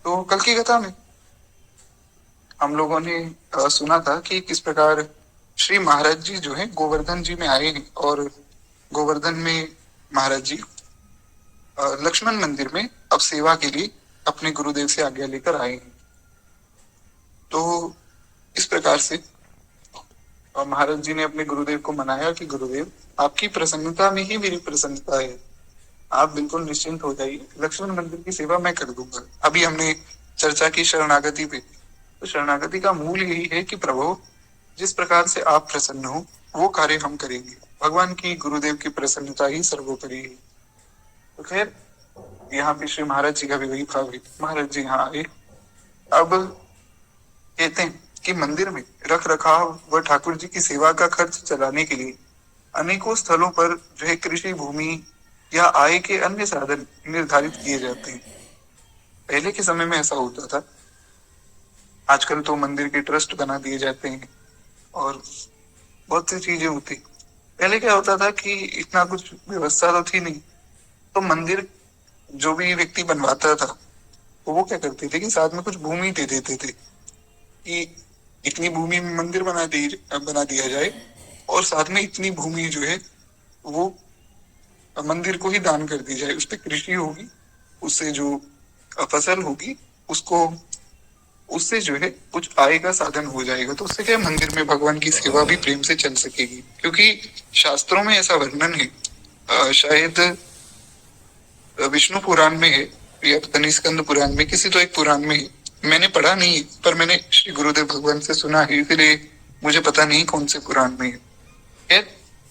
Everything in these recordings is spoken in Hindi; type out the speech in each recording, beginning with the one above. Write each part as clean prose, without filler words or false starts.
तो कल की कथा में हम लोगों ने सुना था कि किस प्रकार श्री महाराज जी जो है गोवर्धन जी में आए हैं और गोवर्धन में महाराज जी लक्ष्मण मंदिर में अब सेवा के लिए अपने गुरुदेव से आज्ञा लेकर आए हैं। तो इस प्रकार से महाराज जी ने अपने गुरुदेव को मनाया कि गुरुदेव, आपकी प्रसन्नता में ही मेरी प्रसन्नता है, आप बिल्कुल निश्चिंत हो जाइए, लक्ष्मण मंदिर की सेवा मैं कर दूंगा। अभी हमने चर्चा की शरणागति पे, तो शरणागति का मूल यही है कि प्रभु, जिस प्रकार से आप प्रसन्न हो वो कार्य हम करेंगे। भगवान की, गुरुदेव की प्रसन्नता ही सर्वोपरि है। तो खैर, यहाँ पे श्री महाराज जी का भी वही भाव है। महाराज जी यहाँ आए। अब कहते हैं कि मंदिर में रख रखाव व ठाकुर जी की सेवा का खर्च चलाने के लिए अनेकों स्थलों पर जो है कृषि भूमि या आय के अन्य साधन निर्धारित किए जाते हैं। पहले के समय में ऐसा होता था। आजकल तो मंदिर के ट्रस्ट बना दिए जाते हैं और बहुत सी चीजें होती। पहले क्या होता था कि इतना कुछ व्यवस्था तो थी नहीं, तो मंदिर जो भी व्यक्ति बनवाता था तो वो क्या करते थे कि साथ में कुछ भूमि दे देते थे कि इतनी भूमि में मंदिर बना दिया जाए और साथ में इतनी भूमि जो है वो मंदिर को ही दान कर दी जाए। उस पर कृषि होगी, उससे जो फसल होगी उसको, उससे जो है कुछ आय का साधन हो जाएगा। तो उससे क्या, मंदिर में भगवान की सेवा भी प्रेम से चल सकेगी। क्योंकि शास्त्रों में ऐसा वर्णन है, शायद विष्णु पुराण में है या पता नहीं स्कंद पुराण में, किसी तो एक पुराण में है, मैंने पढ़ा नहीं है पर मैंने श्री गुरुदेव भगवान से सुना है, इसलिए मुझे पता नहीं कौन से पुराण में है। खैर,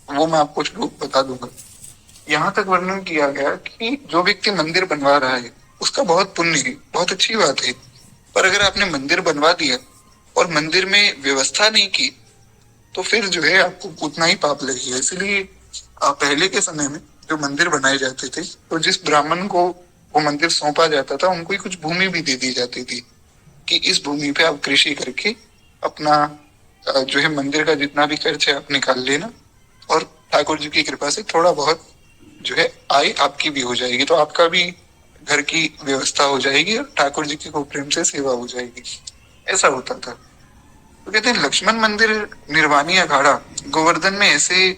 वो मैं आपको श्लोक बता दूंगा। यहाँ तक वर्णन किया गया कि जो व्यक्ति मंदिर बनवा रहा है उसका बहुत पुण्य है, बहुत अच्छी बात है। पर अगर आपने मंदिर बनवा दिया और मंदिर में व्यवस्था नहीं की तो फिर जो है आपको उतना ही पाप लगेगा। इसलिए पहले के समय में जो मंदिर बनाए जाते थे तो जिस ब्राह्मण को वो मंदिर सौंपा जाता था उनको ही कुछ भूमि भी दे दी जाती थी कि इस भूमि पे आप कृषि करके अपना जो है मंदिर का जितना भी खर्च है आप निकाल लेना और ठाकुर जी की कृपा से थोड़ा बहुत जो है आय आपकी भी हो जाएगी, तो आपका भी घर की व्यवस्था हो जाएगी और ठाकुर जी की खूब प्रेम से सेवा हो जाएगी। ऐसा होता था। तो कहते हैं लक्ष्मण मंदिर निर्वाणी अखाड़ा गोवर्धन में ऐसे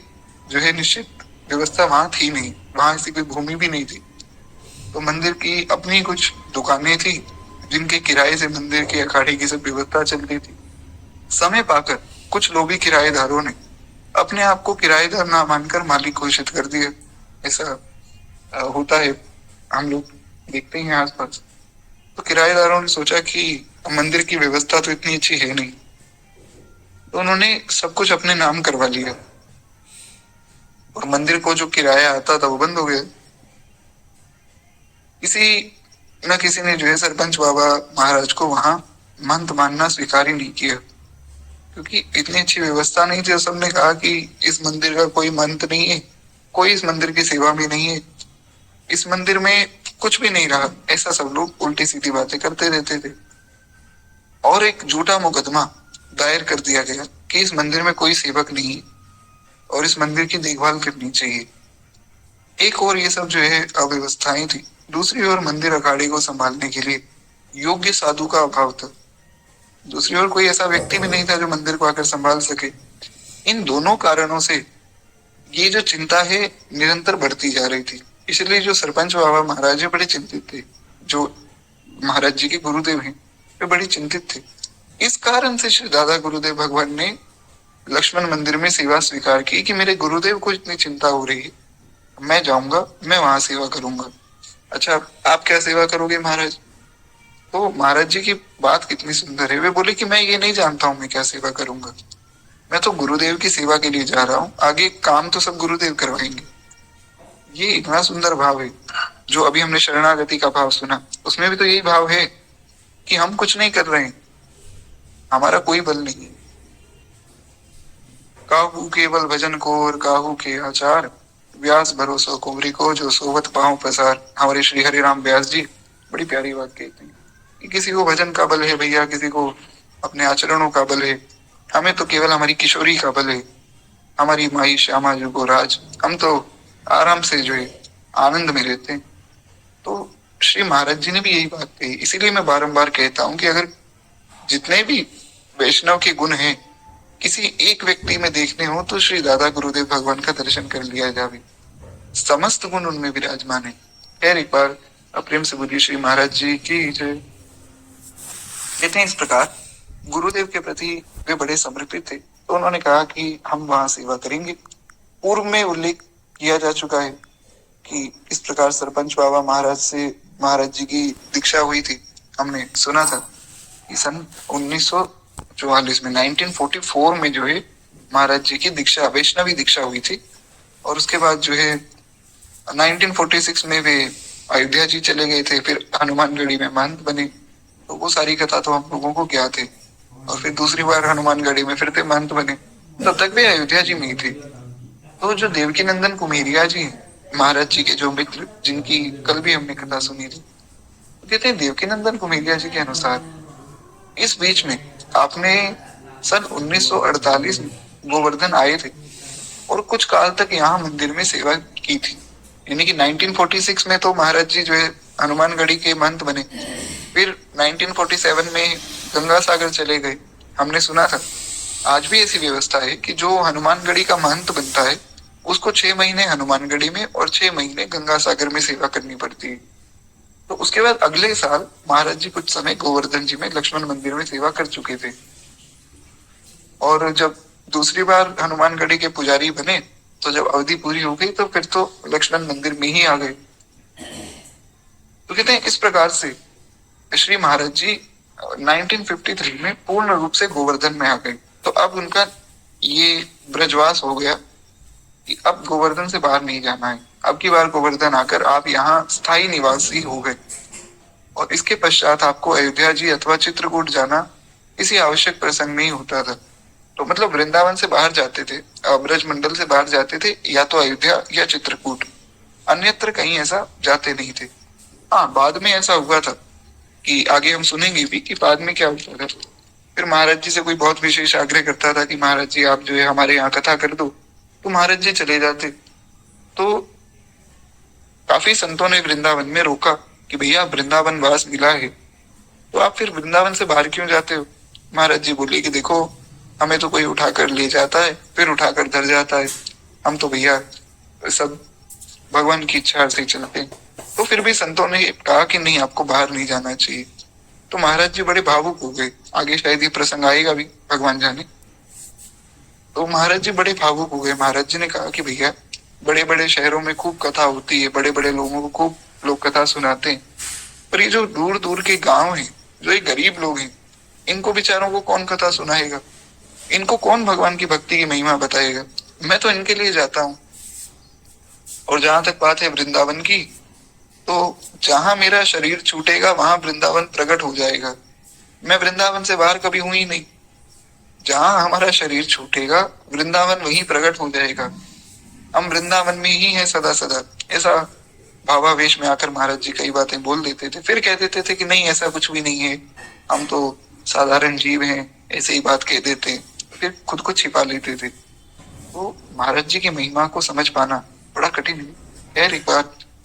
जो है निश्चित व्यवस्था वहां थी नहीं, वहां ऐसी कोई भूमि भी नहीं थी। तो मंदिर की अपनी कुछ दुकानें थी जिनके किराए से मंदिर के अखाड़े की सब व्यवस्था चलती थी। समय पाकर कुछ लोभी किराएदारों ने अपने आप को किराएदार ना मानकर मालिक घोषित कर दिया। ऐसा होता है, हम लोग देखते हैं आसपास। तो किराएदारों ने सोचा कि मंदिर की व्यवस्था तो इतनी अच्छी है नहीं, तो उन्होंने सब कुछ अपने नाम करवा लिया और मंदिर को जो किराया आता था वो बंद हो गया। किसी न किसी ने जो है सरपंच बाबा महाराज को वहां महंत मानना स्वीकार ही नहीं किया, क्योंकि इतनी अच्छी व्यवस्था नहीं थी। सबने कहा कि इस मंदिर का कोई महंत नहीं है, कोई इस मंदिर की सेवा में नहीं है, इस मंदिर में कुछ भी नहीं रहा। ऐसा सब लोग उल्टी सीधी बातें करते रहते थे और एक झूठा मुकदमा दायर कर दिया गया कि इस मंदिर में कोई सेवक नहीं है और इस मंदिर की देखभाल करनी चाहिए। एक और ये सब जो है अव्यवस्थाएं थी, दूसरी ओर मंदिर अखाड़े को संभालने के लिए योग्य साधु का अभाव था। दूसरी ओर कोई ऐसा व्यक्ति भी नहीं था जो मंदिर को आकर संभाल सके। इन दोनों कारणों से ये जो चिंता है निरंतर बढ़ती जा रही थी। इसलिए जो सरपंच बाबा महाराज जी बड़े चिंतित थे, जो महाराज जी के गुरुदेव हैं वे बड़े चिंतित थे। इस कारण से श्री दादा गुरुदेव भगवान ने लक्ष्मण मंदिर में सेवा स्वीकार की कि मेरे गुरुदेव को इतनी चिंता हो रही है, मैं जाऊंगा, मैं वहां सेवा करूंगा। अच्छा, आप क्या सेवा करोगे महाराज? तो महाराज जी की बात कितनी सुंदर है। वे बोले कि मैं ये नहीं जानता हूँ मैं क्या सेवा करूंगा, मैं तो गुरुदेव की सेवा के लिए जा रहा हूँ, आगे काम तो सब गुरुदेव करवाएंगे। ये इतना सुंदर भाव है। जो अभी हमने शरणागति का भाव सुना उसमें भी तो यही भाव है कि हम कुछ नहीं कर रहे हैं, हमारा कोई बल नहीं है। काहू केवल भजन को और काहू के आचार, व्यास भरोसा कुमरी को जो सोवत पाँव पसार। हमारे श्री हरि राम व्यास जी बड़ी प्यारी बात कहते हैं कि किसी को भजन का बल है भैया, किसी को अपने आचरणों का बल है, हमें तो केवल हमारी किशोरी का बल है, हमारी माई श्यामा जुगो राज, हम तो आराम से जो है आनंद में रहते हैं। तो श्री महाराज जी ने भी यही बात कही। इसीलिए मैं बारंबार कहता हूँ कि अगर जितने भी वैष्णव के गुण हैं किसी एक व्यक्ति में देखने हो तो श्री दादा गुरुदेव भगवान का दर्शन कर लिया जावे। समस्त गुण उनमें विराजमान है। खैर एक बार प्रेम से बोलिए श्री महाराज जी की जय। कहते हैं इस प्रकार गुरुदेव के प्रति वे बड़े समर्पित थे, तो उन्होंने कहा कि हम वहां सेवा करेंगे। पूर्व में उल्लेख किया जा चुका है कि इस प्रकार सरपंच बाबा महाराज से महाराज जी की दीक्षा हुई थी। हमने सुना था कि सन 1944 में 1944 में जो है महाराज जी की दीक्षा वैष्णवी दीक्षा हुई थी। और उसके बाद जो है 1946 में वे अयोध्या जी चले गए थे, फिर हनुमानगढ़ी में महंत बने। तो वो सारी कथा तो हम लोगों को ज्ञात है। और फिर दूसरी बार हनुमानगढ़ी में फिर से महंत बने, तब तक वे अयोध्या जी में ही थे। तो जो देवकी नंदन कुमेरिया जी महाराज जी के जो मित्र, जिनकी कल भी हमने कथा सुनी थी, तो कहते हैं देवकी नंदन कुमेरिया जी के अनुसार इस बीच में आपने सन 1948 में गोवर्धन आए थे और कुछ काल तक यहाँ मंदिर में सेवा की थी। यानी कि 1946 में तो महाराज जी जो है हनुमानगढ़ी के महंत बने, फिर 1947 में गंगा सागर चले गए। हमने सुना था आज भी ऐसी व्यवस्था है कि जो हनुमानगढ़ी का महंत बनता है उसको 6 महीने हनुमानगढ़ी में और 6 महीने गंगा सागर में सेवा करनी पड़ती है। तो उसके बाद अगले साल महाराज जी कुछ समय गोवर्धन जी में लक्ष्मण मंदिर में सेवा कर चुके थे। और जब दूसरी बार हनुमानगढ़ी के पुजारी बने तो जब अवधि पूरी हो गई तो फिर तो लक्ष्मण मंदिर में ही आ गए। तो कहते हैं इस प्रकार से श्री महाराज जी 1953 में पूर्ण रूप से गोवर्धन में आ गए। तो अब उनका ये ब्रजवास हो गया कि अब गोवर्धन से बाहर नहीं जाना है। अब की बार गोवर्धन आकर आप यहाँ स्थायी निवासी हो गए और इसके पश्चात आपको अयोध्या जी अथवा चित्रकूट जाना किसी आवश्यक प्रसंग में ही होता था। तो मतलब वृंदावन से बाहर जाते थे, ब्रज मंडल से बाहर जाते थे या तो अयोध्या या चित्रकूट, अन्यत्र कहीं ऐसा जाते नहीं थे। हाँ, बाद में ऐसा हुआ था कि आगे हम सुनेंगे भी कि बाद में क्या होता था। फिर महाराज जी से कोई बहुत विशेष आग्रह करता था कि महाराज जी आप जो है हमारे यहाँ कथा कर दो, तो महाराज जी चले जाते। तो काफी संतों ने वृंदावन में रोका कि भैया वृंदावन वास मिला है तो आप फिर वृंदावन से बाहर क्यों जाते हो। महाराज जी बोले कि देखो हमें तो कोई उठाकर ले जाता है फिर उठाकर धर जाता है, हम तो भैया सब भगवान की इच्छा से चलते हैं। तो फिर भी संतों ने कहा कि नहीं आपको बाहर नहीं जाना चाहिए। तो महाराज जी बड़े भावुक हो गए, आगे शायद ये प्रसंग आएगा भी, भगवान जाने। तो महाराज जी बड़े भावुक हो गए। महाराज जी ने कहा कि भैया बड़े बड़े शहरों में खूब कथा होती है, बड़े बड़े लोगों को खूब लोग कथा सुनाते हैं, पर ये जो दूर दूर के गांव हैं, जो ये गरीब लोग हैं, इनको बेचारों को कौन कथा सुनाएगा, इनको कौन भगवान की भक्ति की महिमा बताएगा। मैं तो इनके लिए जाता हूँ। और जहां तक बात है वृंदावन की, तो जहां मेरा शरीर छूटेगा वहां वृंदावन प्रकट हो जाएगा। मैं वृंदावन से बाहर कभी हुई नहीं, जहां हमारा शरीर छूटेगा वृंदावन वहीं प्रकट हो जाएगा। हम वृंदावन में ही हैं सदा सदा। ऐसा भावावेश में आकर महाराज जी कई बातें बोल देते थे, फिर कह देते थे कि नहीं ऐसा कुछ भी नहीं है, हम तो साधारण जीव हैं, ऐसे ही बात कह देते हैं, फिर खुद को छिपा लेते थे। तो महाराज जी की महिमा को समझ पाना बड़ा कठिन है। खैर एक बार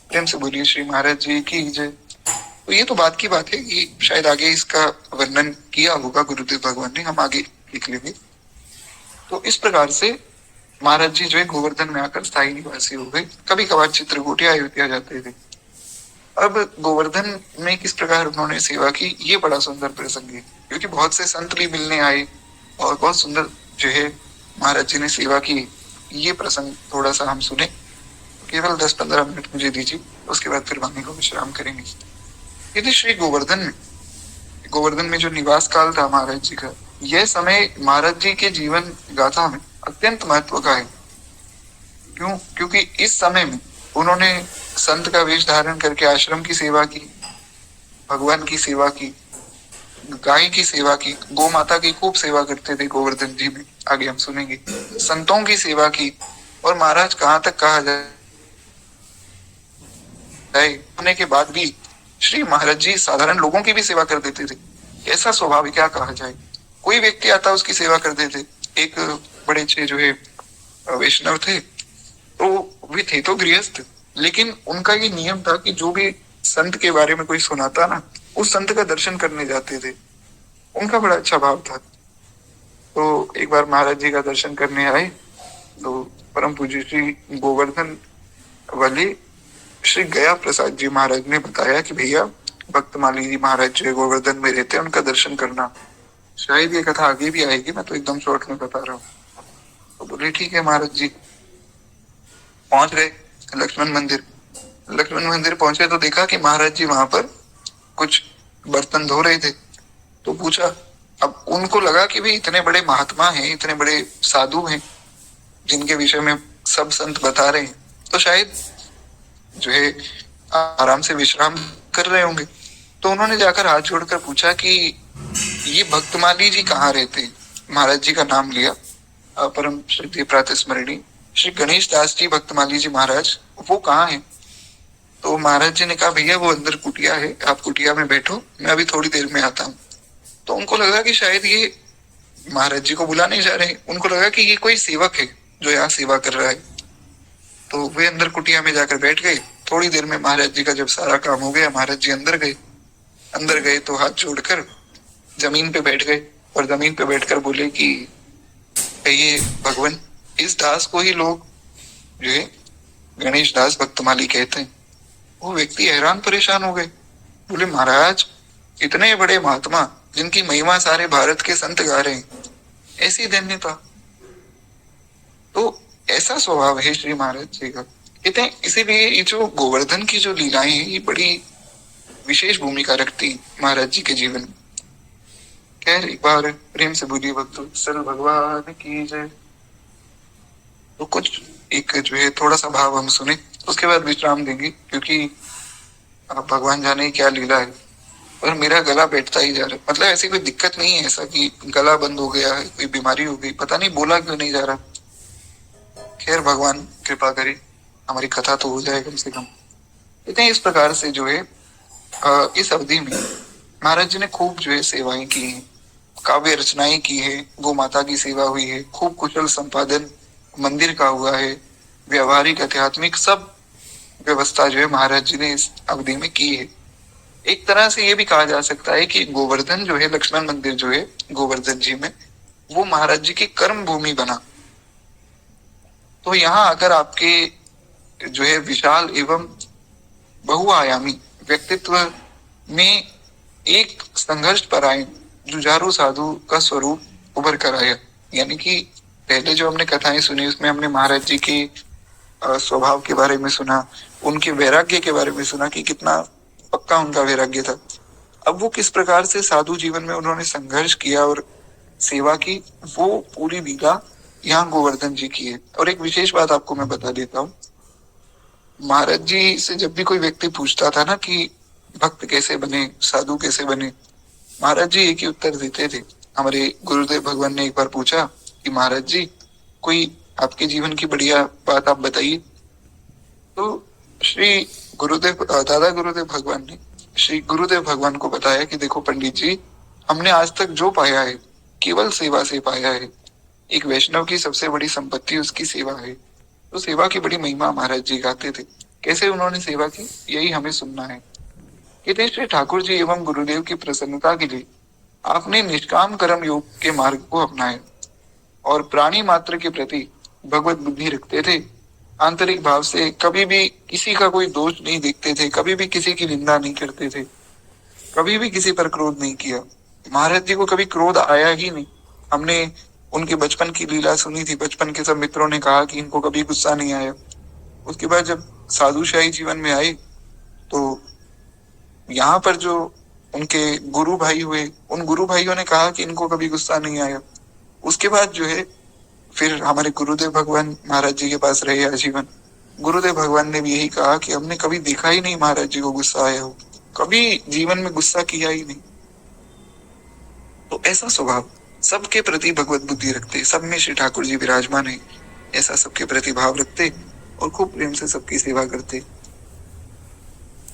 प्रेम से बोलिए श्री महाराज जी की जय। तो ये तो बात की बात है कि शायद आगे इसका वर्णन किया होगा गुरुदेव भगवान ने, हम आगे लिख लेंगे। तो इस प्रकार से महाराज जी जो है गोवर्धन में आकर स्थायी निवासी हो गए। कभी कभार चित्रकूट या अयोध्या जाते थे। अब गोवर्धन में किस प्रकार उन्होंने सेवा की, ये बड़ा सुंदर प्रसंग है, क्योंकि बहुत से संत भी मिलने आए और बहुत सुंदर जो है महाराज जी ने सेवा की। ये प्रसंग थोड़ा सा हम सुने, केवल 10-15 मिनट मुझे दीजिए, उसके बाद फिर वाणी को विश्राम करेंगे। यदि श्री गोवर्धन में जो निवास काल था महाराज जी का, यह समय महाराज जी के जीवन गाथा में अत्यंत महत्व का है। क्यों? क्योंकि इस समय में उन्होंने संत का वेश धारण करके आश्रम की सेवा की, भगवान की सेवा की, गाय की सेवा की, गौ माता की खूब सेवा करते थे गोवर्धन जी में, आगे हम सुनेंगे। संतों की सेवा की, और महाराज कहाँ तक कहा जाए होने के बाद भी श्री महाराज जी साधारण लोगों की भी सेवा कर देते थे। ऐसा स्वभाव क्या कहा जाए, कोई व्यक्ति आता उसकी सेवा कर देते। एक बड़े अच्छे जो है वैष्णव थे, तो वे थे तो गृहस्थ, लेकिन उनका ये नियम था कि जो भी संत के बारे में कोई सुनाता ना, उस संत का दर्शन करने जाते थे। उनका बड़ा अच्छा भाव था। तो एक बार महाराज जी का दर्शन करने आए तो परम पूज्य श्री गोवर्धन वाले श्री गया प्रसाद जी महाराज ने बताया कि भैया भक्तमाली जी महाराज जो गोवर्धन में रहते हैं, उनका दर्शन करना। शायद ये कथा आगे भी आएगी, मैं तो एकदम शॉर्ट में बता रहा हूँ। तो बोले ठीक है महाराज जी। पहुंच गए लक्ष्मण मंदिर। लक्ष्मण मंदिर पहुंचे तो देखा कि महाराज जी वहां पर कुछ बर्तन धो रहे थे। तो पूछा, अब उनको लगा कि भाई इतने बड़े महात्मा हैं, इतने बड़े साधु हैं, जिनके विषय में सब संत बता रहे हैं, तो शायद जो है आराम से विश्राम कर रहे होंगे। तो उन्होंने जाकर हाथ जोड़कर पूछा कि ये भक्तमाली जी कहाँ रहते हैं। महाराज जी का नाम लिया, परम श्री प्रातस्मरणीय श्री गणेश दास जी भक्तमाली जी महाराज, वो कहाँ है। तो महाराज जी ने कहा भैया वो अंदर कुटिया है, आप कुटिया में बैठो, मैं अभी थोड़ी देर में आता हूँ। तो उनको लगा कि शायद ये महाराज जी को बुलाने जा रहे हैं, उनको लगा कि ये कोई सेवक है जो यहाँ सेवा कर रहा है। तो वे अंदर कुटिया में जाकर बैठ गए। थोड़ी देर में महाराज जी का जब सारा काम हो गया, महाराज जी अंदर गए। अंदर गए तो हाथ जोड़कर जमीन पे बैठ गए और जमीन पे बैठकर बोले कि ये भगवान, इस दास को ही लोग जो है गणेश दास भक्तमाली कहते हैं। वो व्यक्ति हैरान परेशान हो गए। बोले महाराज, इतने बड़े महात्मा जिनकी महिमा सारे भारत के संत गा रहे हैं, ऐसी धन्यता। तो ऐसा स्वभाव है श्री महाराज जी का। कहते हैं इसीलिए ये जो गोवर्धन की जो लीलाएं हैं, ये बड़ी विशेष भूमिका रखती महाराज जी के जीवन में। खैर एक बार प्रेम से बोलिए भक्तों, सल भगवान की जय। तो कुछ एक जो है थोड़ा सा भाव हम सुने, उसके बाद विश्राम देंगे, क्योंकि अब भगवान जाने क्या लीला है। और मेरा गला बैठता ही जा रहा है, मतलब ऐसी कोई दिक्कत नहीं है ऐसा कि गला बंद हो गया है, कोई बीमारी हो गई, पता नहीं बोला क्यों नहीं जा रहा। खैर भगवान कृपा करे, हमारी कथा तो हो जाए कम से कम। इतने इस प्रकार से जो है इस अवधि में महाराज जी ने खूब जो है सेवाएं की हैं, काव्य रचनाएं की है, गौ माता की सेवा हुई है, खूब कुशल संपादन मंदिर का हुआ है, व्यवहारिक आध्यात्मिक सब व्यवस्था जो है महाराज जी ने इस अवधि में की है। एक तरह से ये भी कहा जा सकता है कि गोवर्धन जो है, लक्ष्मण मंदिर जो है गोवर्धन जी में, वो महाराज जी की कर्म भूमि बना। तो यहाँ अगर आपके जो है विशाल एवं बहुआयामी व्यक्तित्व में एक संघर्ष पर आए जुझारू साधु का स्वरूप उभर कर आया। यानी कि पहले जो हमने कथाएं सुनी उसमें हमने महाराज जी के स्वभाव के बारे में सुना, उनके वैराग्य के बारे में सुना कि कितना पक्का उनका वैराग्य था। अब वो किस प्रकार से साधु जीवन में उन्होंने संघर्ष किया और सेवा की, वो पूरी लीला यहाँ गोवर्धन जी की है। और एक विशेष बात आपको मैं बता देता हूँ, महाराज जी से जब भी कोई व्यक्ति पूछता था ना कि भक्त कैसे बने, साधु कैसे बने, महाराज जी एक ही उत्तर देते थे। हमारे गुरुदेव भगवान ने एक बार पूछा कि महाराज जी कोई आपके जीवन की बढ़िया बात आप बताइए। तो श्री गुरुदेव दादा गुरुदेव भगवान ने श्री गुरुदेव भगवान को बताया कि देखो पंडित जी, हमने आज तक जो पाया है केवल सेवा से पाया है। एक वैष्णव की सबसे बड़ी संपत्ति उसकी सेवा है। तो सेवा की बड़ी महिमा महाराज जी गाते थे। कैसे उन्होंने सेवा की, यही हमें सुनना है। कहते श्री ठाकुर जी एवं गुरुदेव की प्रसन्नता के लिए आपने निष्काम कर्म योग के मार्ग को अपनाया और प्राणी मात्र के प्रति भगवत बुद्धि रखते थे। आंतरिक भाव से कभी भी किसी का कोई दोष नहीं देखते थे, कभी भी किसी की निंदा नहीं करते थे, कभी भी किसी पर क्रोध नहीं किया। महाराज जी को कभी क्रोध आया ही नहीं। हमने उनके बचपन की लीला सुनी थी, बचपन के सब मित्रों ने कहा कि इनको कभी गुस्सा नहीं आया। उसके बाद जब साधुशाही जीवन में आए तो यहाँ पर जो उनके गुरु भाई हुए, उन गुरु भाइयों ने कहा कि इनको कभी गुस्सा नहीं आया। उसके बाद जो है फिर हमारे गुरुदेव भगवान महाराज जी के पास रहे आजीवन। गुरुदेव भगवान ने भी यही कहा कि हमने कभी देखा ही नहीं महाराज जी को गुस्सा आया हो, कभी जीवन में गुस्सा किया ही नहीं। तो ऐसा स्वभाव, सबके प्रति भगवत बुद्धि रखते, सब में श्री ठाकुर जी विराजमान है, ऐसा सबके प्रति भाव रखते और खूब प्रेम से सबकी सेवा करते।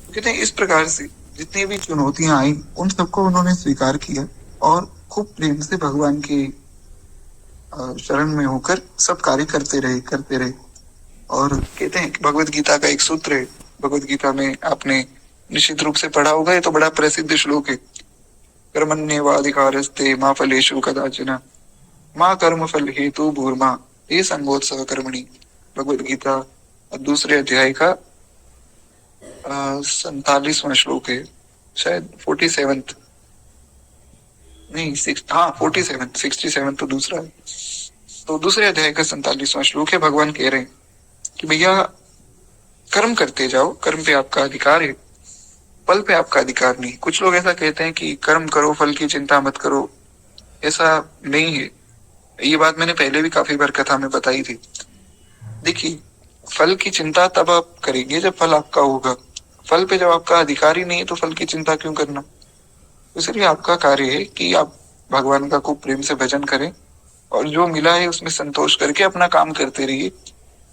कहते हैं इस प्रकार से जितनी भी चुनौतियां आई उन सबको उन्होंने स्वीकार किया और खूब प्रेम से भगवान के शरण में होकर सब कार्य करते रहे। और कहते हैं कि भगवत गीता का एक सूत्र है, भगवत गीता में आपने निश्चित रूप से पढ़ा होगा, ये तो बड़ा प्रसिद्ध श्लोक है। कर्मण्येवाधिकारस्ते मा फलेषु कदाचन माँ कर्म फल हेतु भूर्मा ये संगोत्सव कर्मणि, भगवद गीता दूसरे अध्याय का 47वां श्लोक है, शायद 47th, नहीं 47 तो दूसरा है। तो दूसरे अध्याय का 47वां श्लोक है। भगवान कह रहे हैं कि भैया कर्म करते जाओ, कर्म पे आपका अधिकार है, फल पे आपका अधिकार नहीं। कुछ लोग ऐसा कहते हैं कि कर्म करो, फल की चिंता मत करो, ऐसा नहीं है। ये बात मैंने पहले भी काफी बार कथा में बताई थी। देखिए, फल की चिंता तब आप करेंगे जब फल आपका होगा। फल पे जब आपका अधिकार ही नहीं है तो फल की चिंता क्यों करना। इसलिए आपका कार्य है कि आप भगवान का खूब प्रेम से भजन करें और जो मिला है उसमें संतोष करके अपना काम करते रहिए।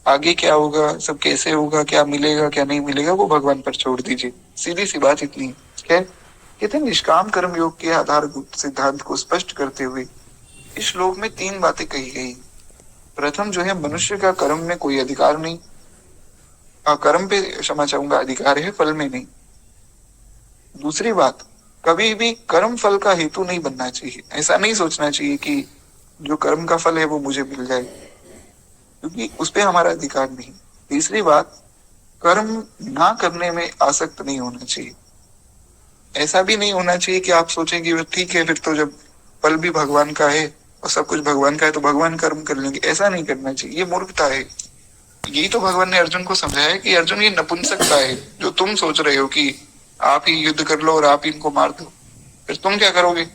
आगे क्या होगा, सब कैसे होगा, क्या मिलेगा क्या नहीं मिलेगा, वो भगवान पर छोड़ दीजिए। सीधी सी बात इतनी है। कहते हैं निष्काम कर्म योग के आधारभूत सिद्धांत को स्पष्ट करते हुए इस श्लोक में 3 बातें कही गई। प्रथम जो है, मनुष्य का कर्म में कोई अधिकार नहीं, कर्म पे क्षमा चाहूंगा, अधिकार है, फल में नहीं। दूसरी बात, कभी भी कर्म फल का हेतु नहीं बनना चाहिए। ऐसा नहीं सोचना चाहिए कि जो कर्म का फल है वो मुझे मिल जाए, क्योंकि उस पे हमारा अधिकार नहीं। तीसरी बात, कर्म ना करने में आसक्त नहीं होना चाहिए। ऐसा भी नहीं होना चाहिए कि आप सोचें कि ठीक है, फिर तो जब फल भी भगवान का है और सब कुछ भगवान का है तो भगवान कर्म कर लेंगे, ऐसा नहीं करना चाहिए। ये मूर्खता है। यही तो भगवान ने अर्जुन को समझाया है कि अर्जुन ये नपुंसकता है जो तुम सोच रहे हो कि आप ही युद्ध कर लो और आप ही इनको मार दो, फिर तुम क्या करोगे।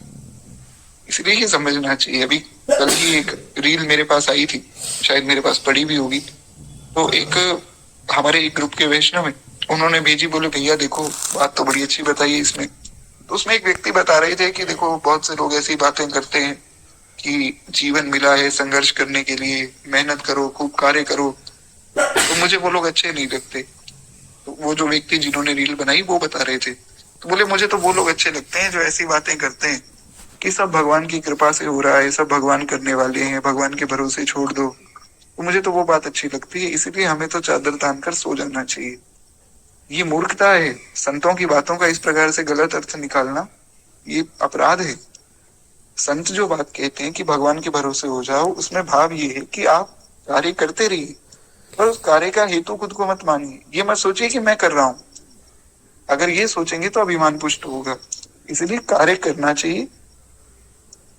इसलिए ये समझना चाहिए। अभी कल ही एक रील मेरे पास आई थी, शायद मेरे पास पड़ी भी होगी। तो एक हमारे एक ग्रुप के वैष्णव है, उन्होंने भेजी, बोले भैया देखो बात तो बड़ी अच्छी बताई है इसमें। तो उसमें एक व्यक्ति बता रहे थे कि देखो बहुत से लोग ऐसी बातें करते हैं कि जीवन मिला है संघर्ष करने के लिए, मेहनत करो, खूब कार्य करो, तो मुझे वो लोग अच्छे नहीं लगते। तो वो जो व्यक्ति जिन्होंने रील बनाई वो बता रहे थे, तो बोले मुझे तो वो लोग अच्छे लगते हैं जो ऐसी बातें करते हैं कि सब भगवान की कृपा से हो रहा है, सब भगवान करने वाले हैं, भगवान के भरोसे छोड़ दो। तो मुझे तो वो बात अच्छी लगती है, इसीलिए हमें तो चादर तान कर सो जाना चाहिए। ये मूर्खता है। संतों की बातों का इस प्रकार से गलत अर्थ निकालना ये अपराध है। संत जो बात कहते हैं कि भगवान के भरोसे हो जाओ, उसमें भाव ये है कि आप कार्य करते रहिए पर उस कार्य का हेतु खुद को मत मानिए। ये मत सोचिए कि मैं कर रहा हूं। अगर ये सोचेंगे तो अभिमान पुष्ट होगा। इसलिए कार्य करना चाहिए,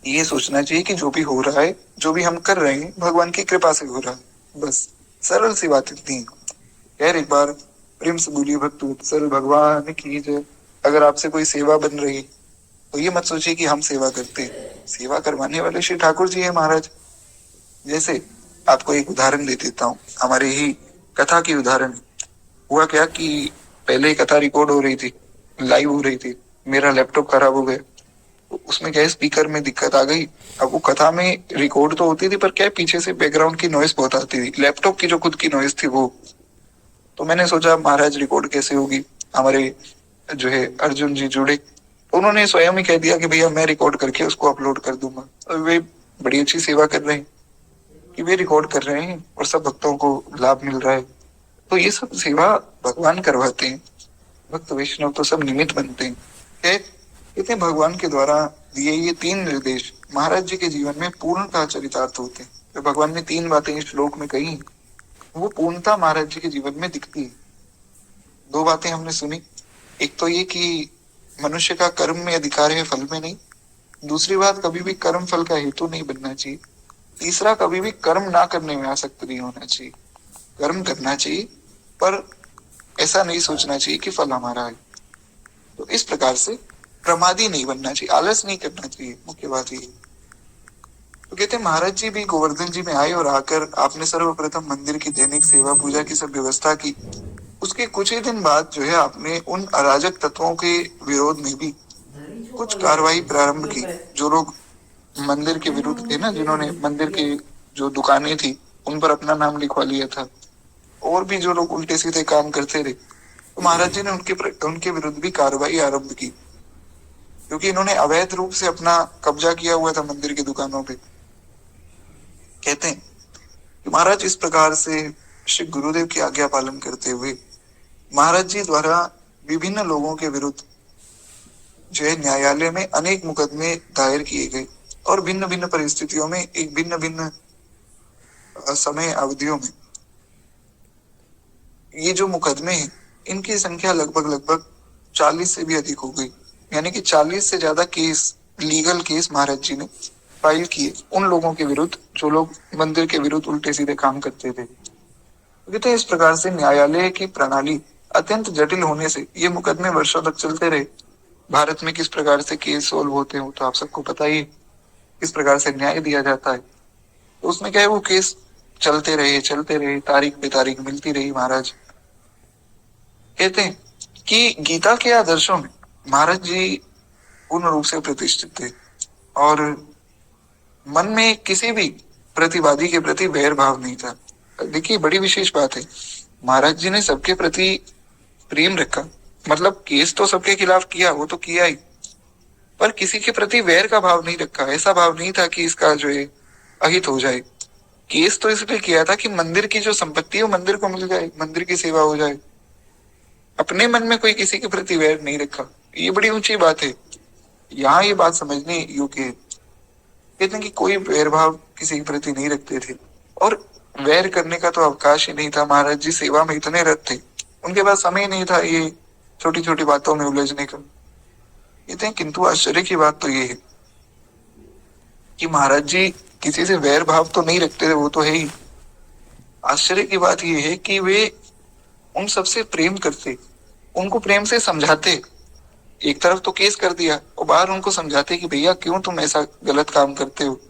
ये सोचना चाहिए कि जो भी हो रहा है, जो भी हम कर रहे हैं, भगवान की कृपा से हो रहा है। बस सरल सी बात इतनी है। खैर, एक बार प्रेम से बोलिए भक्त वत्सल भगवान की जय। अगर आपसे कोई सेवा बन रही तो ये मत सोचिए कि हम सेवा करते हैं। सेवा करवाने वाले श्री ठाकुर जी है महाराज। जैसे आपको एक उदाहरण दे देता हूँ, हमारे ही कथा की उदाहरण। हुआ क्या कि पहले कथा रिकॉर्ड हो रही थी, लाइव हो रही थी, मेरा लैपटॉप खराब हो गया। तो उसमें क्या है, स्पीकर में दिक्कत आ गई। अब वो कथा में रिकॉर्ड तो होती थी पर क्या है, पीछे से बैकग्राउंड की नॉइस बहुत आती थी, लैपटॉप की जो खुद की नॉइस थी वो। तो मैंने सोचा महाराज रिकॉर्ड कैसे होगी। हमारे जो है अर्जुन जी जुड़े, उन्होंने स्वयं ही कह दिया कि भैया मैं रिकॉर्ड करके उसको अपलोड कर दूंगा। और वे बड़ी अच्छी सेवा कर रहे हैं कि वे रिकॉर्ड कर रहे हैं और सब भक्तों को लाभ मिल रहा है। तो ये सब सेवा भगवान करवाते हैं, भक्त वैष्णव तो सब निमित्त बनते हैं। कहते हैं भगवान के द्वारा दिए ये 3 निर्देश महाराज जी के जीवन में पूर्णतः चरितार्थ होते हैं। तो भगवान ने 3 बातें इस श्लोक में कही, वो पूर्णतः महाराज जी के जीवन में दिखती है। 2 बातें हमने सुनी, एक तो ये कि मनुष्य का कर्म में अधिकार है, फल में नहीं। दूसरी बात, कभी भी कर्म फल का हेतु नहीं बनना चाहिए। तीसरा, कभी भी कर्म ना करने में आसक्त नहीं होना चाहिए। कर्म करना चाहिए पर ऐसा नहीं सोचना चाहिए कि फल हमारा है। तो इस प्रकार से प्रमादी नहीं बनना चाहिए, आलस नहीं करना चाहिए, मुख्य बात ये। तो कहते हैं महाराज जी भी गोवर्धन जी में आए और आकर आपने सर्वप्रथम मंदिर की दैनिक सेवा पूजा की सब व्यवस्था की। उसके कुछ ही दिन बाद जो है आपने उन अराजक तत्वों के विरोध में भी कुछ कार्रवाई प्रारंभ की। जो लोग मंदिर के विरुद्ध थे ना, जिन्होंने मंदिर की जो दुकानें थी उन पर अपना नाम लिखवा लिया था, और भी जो लोग उल्टे सीधे काम करते रहे, तो महाराज जी ने उनके विरुद्ध भी कार्रवाई आरंभ की, क्योंकि इन्होंने अवैध रूप से अपना कब्जा किया हुआ था मंदिर की दुकानों पे। कहते हैं कि महाराज इस प्रकार से श्री गुरुदेव की आज्ञा पालन करते हुए महाराज जी द्वारा विभिन्न लोगों के विरुद्ध जो है न्यायालय में अनेक मुकदमे दायर किए गए और भिन्न भिन्न परिस्थितियों में एक भिन्न भिन्न समय अवधियों में ये जो मुकदमे हैं इनकी संख्या लगभग लगभग 40 से भी अधिक हो गई। यानी कि 40 से ज्यादा केस, लीगल केस महाराज जी ने फाइल किए उन लोगों के विरुद्ध जो लोग मंदिर के विरुद्ध उल्टे सीधे काम करते थे। कहते हैं इस प्रकार से न्यायालय की प्रणाली अत्यंत जटिल होने से ये मुकदमे वर्षों तक चलते रहे। भारत में किस प्रकार से केस सोल्व होते हैं तो आप सबको पता ही है, किस प्रकार से न्याय दिया जाता है। तो उसमें क्या है, वो केस चलते रहे, तारीख पे तारीख मिलती रही। महाराज कहते हैं कि गीता के आदर्शों में महाराज जी पूर्ण रूप से प्रतिष्ठित थे और मन में किसी भी प्रतिवादी के प्रति वैर भाव नहीं था। देखिए बड़ी विशेष बात है, महाराज जी ने सबके प्रति प्रेम रखा। मतलब केस तो सबके खिलाफ किया, वो तो किया ही, पर किसी के प्रति वैर का भाव नहीं रखा। ऐसा भाव नहीं था कि इसका जो है अहित हो जाए। केस तो इसलिए किया था कि मंदिर की जो संपत्ति है वो मंदिर को मिल जाए, मंदिर की सेवा हो जाए। अपने मन में कोई किसी के प्रति वैर नहीं रखा। ये बड़ी ऊंची बात है, यहाँ ये बात समझने योग्य है। कहते हैं कि कोई वैर भाव किसी के प्रति नहीं रखते थे और वैर करने का तो अवकाश ही नहीं था। महाराज जी सेवा में इतने रत थे, उनके पास समय नहीं था ये छोटी छोटी बातों में उलझने का। कहते हैं किंतु आश्चर्य की बात तो ये है कि महाराज जी किसी से वैर भाव तो नहीं रखते थे, वो तो है ही। आश्चर्य की बात ये है कि वे उन सबसे प्रेम करते, उनको प्रेम से समझाते। एक तरफ तो केस कर दिया और बाहर उनको समझाते कि भैया क्यों तुम ऐसा गलत काम करते हो,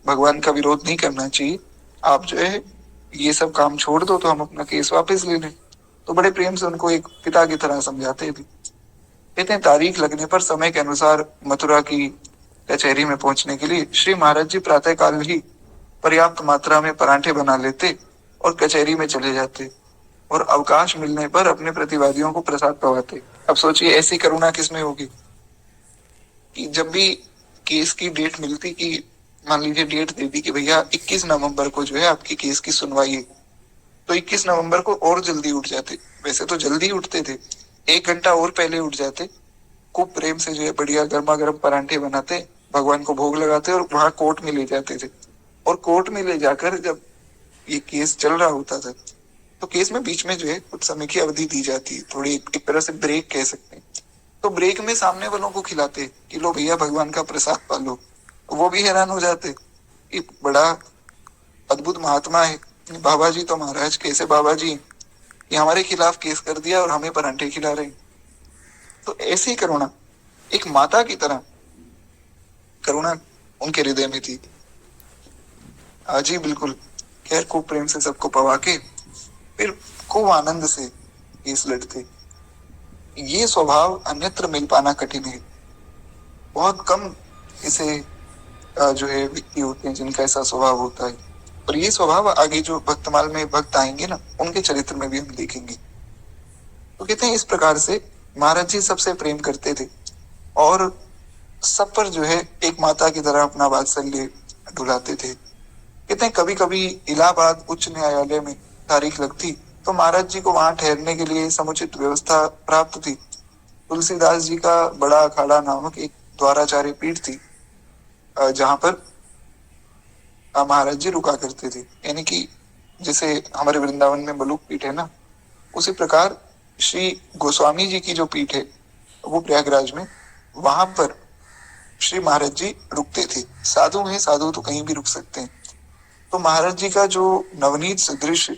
भगवान का विरोध नहीं करना चाहिए, आप जो है ये सब काम छोड़ दो तो हम अपना केस वापस ले लें। तो बड़े प्रेम से उनको एक पिता की तरह समझाते थे। कहते हैं तारीख लगने पर समय के अनुसार मथुरा की कचहरी में पहुंचने के लिए श्री महाराज जी प्रातः काल ही पर्याप्त मात्रा में परांठे बना लेते और कचहरी में चले जाते और अवकाश मिलने पर अपने प्रतिवादियों को प्रसाद पवाते। अब सोचिए ऐसी करुणा किसमें होगी कि जब भी केस की डेट मिलती, कि मान लीजिए डेट दे दी कि भैया 21 नवंबर को जो है आपकी केस की सुनवाई है, तो 21 नवंबर को और जल्दी उठ जाते। वैसे तो जल्दी उठते थे, 1 घंटा और पहले उठ जाते, खूब प्रेम से जो है बढ़िया गर्मा गर्म परांठे बनाते, भगवान को भोग लगाते और वहां कोर्ट में ले जाते थे। और कोर्ट में ले जाकर जब ये केस चल रहा होता था तो केस में बीच में जो है कुछ समय की अवधि दी जाती है, थोड़ी एक तरह से ब्रेक कह सकते हैं। तो ब्रेक में सामने वालों को खिलाते कि लो भैया भगवान का प्रसाद पालो। वो भी हैरान हो जाते कि बड़ा अद्भुत महात्मा है बाबा जी, तो महाराज कैसे बाबा जी ये हमारे खिलाफ केस कर दिया और हमें परांठे खिला रहे हैं। तो ऐसी करुणा, एक माता की तरह करुणा उनके हृदय में थी। आज ही बिल्कुल खैर खूब प्रेम से सबको पवा के फिर खूब आनंद से केस लड़ते। ये स्वभाव अन्यत्र मिल पाना कठिन है। बहुत कम इसे जो है व्यक्ति होते हैं जिनका ऐसा स्वभाव होता है। और ये स्वभाव आगे जो भक्तमाल में भक्त आएंगे ना, उनके चरित्र में भी हम देखेंगे। तो कहते हैं इस प्रकार से महाराज जी सबसे प्रेम करते थे और सब पर जो है एक माता की तरह अपना वात्सल्य डुलाते थे। कहते हैं कभी कभी इलाहाबाद उच्च न्यायालय में तारीख लगती तो महाराज जी को वहां ठहरने के लिए समुचित व्यवस्था प्राप्त थी। तुलसीदास जी का बड़ा अखाड़ा नामक एक द्वाराचार्य पीठ थी जहां पर महाराज जी रुका करते थे। यानी कि जैसे हमारे वृंदावन में बलूक पीठ है ना, उसी प्रकार श्री गोस्वामी जी की जो पीठ है वो प्रयागराज में, वहां पर श्री महाराज जी रुकते थे। साधु हैं, साधु तो कहीं भी रुक सकते हैं। तो महाराज जी का जो नवनीत सदृश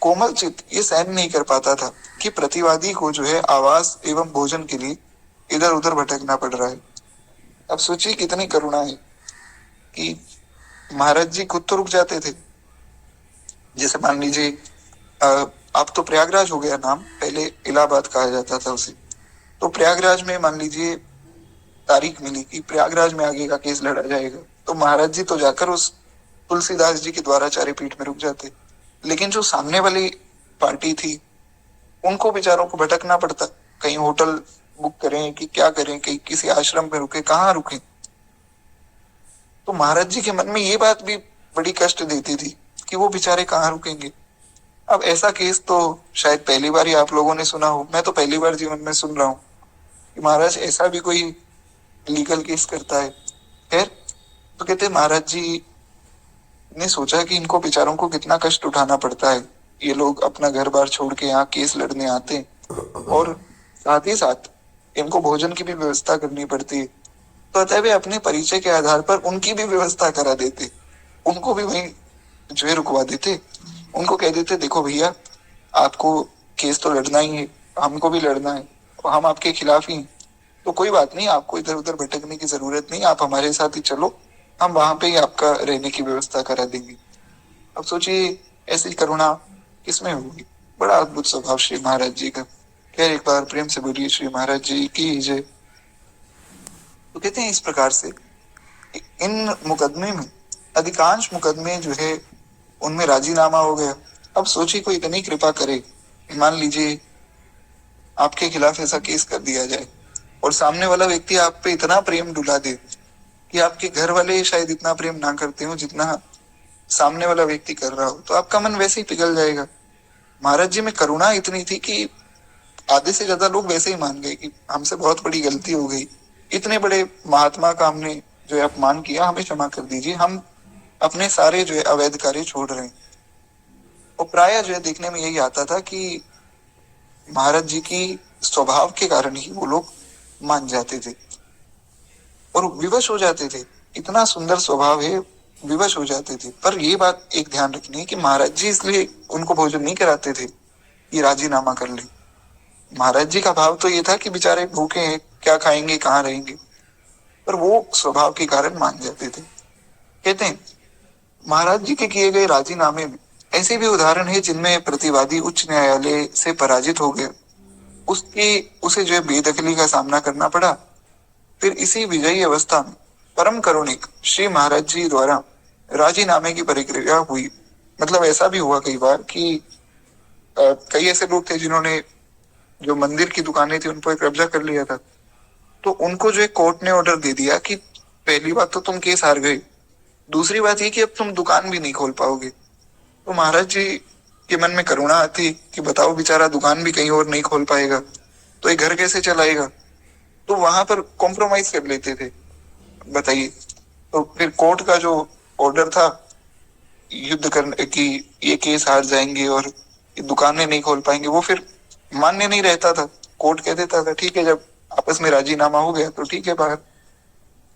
कोमल चित्त ये सहन नहीं कर पाता था कि प्रतिवादी को जो है आवास एवं भोजन के लिए इधर उधर भटकना पड़ रहा है। अब सोचिए कितनी करुणा है कि महाराज जी खुद तो रुक जाते थे। जैसे मान लीजिए अब तो प्रयागराज हो गया नाम, पहले इलाहाबाद कहा जाता था उसे। तो प्रयागराज में मान लीजिए तारीख मिली कि प्रयागराज में आगे का केस लड़ा जाएगा, तो महाराज जी तो जाकर उस तुलसीदास जी के द्वाराचार्य पीठ में रुक जाते। लेकिन जो सामने वाली पार्टी थी उनको बेचारों को भटकना पड़ता, कहीं होटल बुक करें कि क्या करें, कहीं किसी आश्रम में रुके, कहाँ रुके। तो महाराज जी के मन में ये बात भी बड़ी कष्ट देती थी कि वो बेचारे कहाँ रुकेंगे। अब ऐसा केस तो शायद पहली बार ही आप लोगों ने सुना हो, मैं तो पहली बार जीवन में सुन रहा हूँ कि महाराज ऐसा भी कोई लीगल केस करता है। खैर, तो कहते महाराज जी ने सोचा कि इनको बेचारों को कितना कष्ट उठाना पड़ता है, ये लोग अपना घर बार छोड़ के यहाँ केस लड़ने आते हैं और साथ ही साथ इनको भोजन की भी व्यवस्था करनी पड़ती है। तो अतः वे अपने परिचय के आधार पर उनकी भी व्यवस्था करा देते, उनको भी वहीं जो है रुकवा देते। उनको कह देते देखो भैया, आपको केस तो लड़ना ही है, हमको भी लड़ना है और हम आपके खिलाफ ही हैं। तो कोई बात नहीं, आपको इधर उधर भटकने की जरूरत नहीं, आप हमारे साथ ही चलो, हम वहां पे ही आपका रहने की व्यवस्था करा देंगे। अब सोचिए ऐसी करुणा किसमें होगी। बड़ा अद्भुत स्वभाव श्री महाराज जी का। खैर, एक बार प्रेम से बोलिए श्री महाराज जी की जय। तो कहते हैं इस प्रकार से इन मुकदमे में अधिकांश मुकदमे जो है उनमें राजीनामा हो गया। अब सोचिए कोई इतनी कृपा करे, मान लीजिए आपके खिलाफ ऐसा केस कर दिया जाए और सामने वाला व्यक्ति आप पे इतना प्रेम डुला दे कि आपके घर वाले शायद इतना प्रेम ना करते हो जितना सामने वाला व्यक्ति कर रहा हो, तो आपका मन वैसे ही पिघल जाएगा। महाराज जी में करुणा इतनी थी कि आधे से ज्यादा लोग वैसे ही मान गए कि हमसे बहुत बड़ी गलती हो गई, इतने बड़े महात्मा का हमने जो है अपमान किया, हमें क्षमा कर दीजिए, हम अपने सारे जो है अवैध कार्य छोड़ रहे हैं। और प्राय जो है देखने में यही आता था कि महाराज जी की स्वभाव के कारण ही वो लोग मान जाते थे और विवश हो जाते थे। इतना सुंदर स्वभाव है, विवश हो जाते थे। पर ये बात एक ध्यान रखनी है कि महाराज जी इसलिए उनको भोजन नहीं कराते थे कि राजीनामा कर ले। महाराज जी का भाव तो ये था कि बेचारे भूखे हैं, क्या खाएंगे, कहाँ रहेंगे, पर वो स्वभाव के कारण मान जाते थे। कहते हैं महाराज जी के किए गए राजीनामे में ऐसे भी उदाहरण है जिनमें प्रतिवादी उच्च न्यायालय से पराजित हो गया, उसकी उसे जो है बेदखली का सामना करना पड़ा। फिर इसी विजयी अवस्था में परम करुणिक श्री महाराज जी द्वारा राजीनामे की प्रक्रिया हुई। मतलब ऐसा भी हुआ कई बार कि कई ऐसे लोग थे जिन्होंने जो मंदिर की दुकानें थी उन पर कब्जा कर लिया था, तो उनको जो है कोर्ट ने ऑर्डर दे दिया कि पहली बात तो तुम केस हार गए, दूसरी बात ये कि अब तुम दुकान भी नहीं खोल पाओगे। तो महाराज जी के मन में करुणा आती कि बताओ बेचारा दुकान भी कहीं और नहीं खोल पाएगा तो ये घर कैसे चलाएगा। तो वहां पर कॉम्प्रोमाइज कर लेते थे, बताइए। तो फिर कोर्ट का जो ऑर्डर था युद्ध करने की, ये केस हार जाएंगे और ये दुकानें नहीं खोल पाएंगे, वो फिर मान्य नहीं रहता था। कोर्ट कह देता था ठीक है, जब आपस में राजीनामा हो गया तो ठीक है बाहर।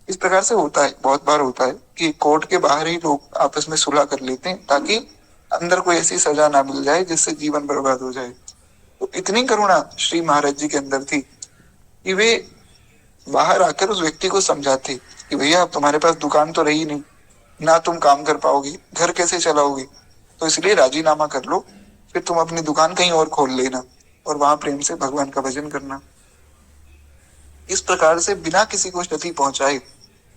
इस प्रकार से होता है, बहुत बार होता है कि कोर्ट के बाहर ही लोग आपस में सुलह कर लेते हैं ताकि अंदर कोई ऐसी सजा ना मिल जाए जिससे जीवन बर्बाद हो जाए। तो इतनी करुणा श्री महाराज जी के अंदर थी कि वे बाहर आकर उस व्यक्ति को समझाते कि भैया अब तुम्हारे पास दुकान तो रही नहीं, ना तुम काम कर पाओगे, घर कैसे चलाओगे, तो इसलिए राजीनामा कर लो, फिर तुम अपनी दुकान कहीं और खोल लेना और वहां प्रेम से भगवान का भजन करना। इस प्रकार से बिना किसी को क्षति पहुंचाए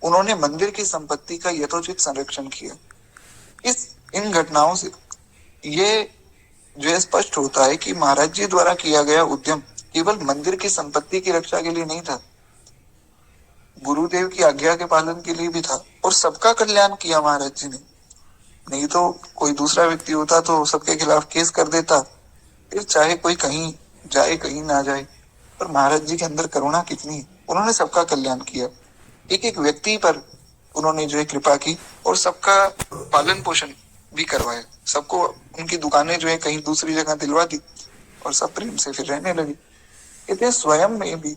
उन्होंने मंदिर की संपत्ति का यथोचित संरक्षण किया। इस इन घटनाओं से ये जो है स्पष्ट होता है कि महाराज जी द्वारा किया गया उद्यम केवल मंदिर की संपत्ति की रक्षा के लिए नहीं था, गुरुदेव की आज्ञा के पालन के लिए भी था और सबका कल्याण किया महाराज जी ने। नहीं तो कोई दूसरा व्यक्ति होता तो सबके खिलाफ केस कर देता, फिर चाहे कोई कहीं जाए कहीं ना जाए। पर महाराज जी के अंदर करुणा कितनी है, उन्होंने सबका कल्याण किया, एक एक व्यक्ति पर उन्होंने जो है कृपा की और सबका पालन पोषण भी करवाया, सबको उनकी दुकानें जो है कहीं दूसरी जगह दिलवा दी और सब प्रेम से फिर रहने लगे। कहते हैं स्वयं में भी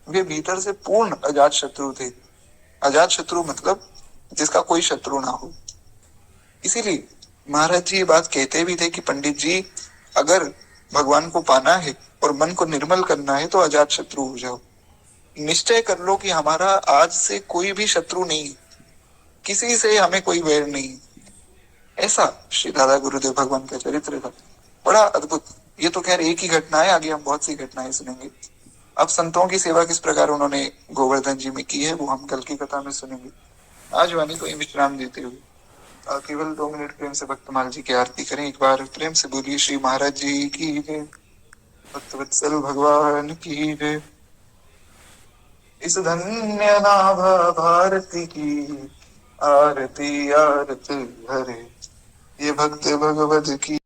वे भीतर से पूर्ण अजात शत्रु थे। अजात शत्रु मतलब जिसका कोई शत्रु ना हो। इसीलिए महाराज जी ये बात कहते भी थे कि पंडित जी, अगर भगवान को पाना है और मन को निर्मल करना है तो अजात शत्रु हो जाओ। निश्चय कर लो कि हमारा आज से कोई भी शत्रु नहीं, किसी से हमें कोई वैर नहीं। ऐसा श्री दादा गुरुदेव भगवान का चरित्र था, बड़ा अद्भुत। ये तो खैर एक ही घटना है, आगे हम बहुत सी घटनाएं सुनेंगे। अब संतों की सेवा किस प्रकार उन्होंने गोवर्धन जी में की है वो हम कल की कथा में सुनेंगे। आज वाणी को विश्राम देते हुए केवल 2 मिनट प्रेम से भक्तमाल जी की आरती करें। एक बार प्रेम से बोलिए श्री महाराज जी की जय, भक्तवत्सल भगवान की जय। इस धन्य नाभा भारती की आरती आरती हरे, ये भक्त भगवत की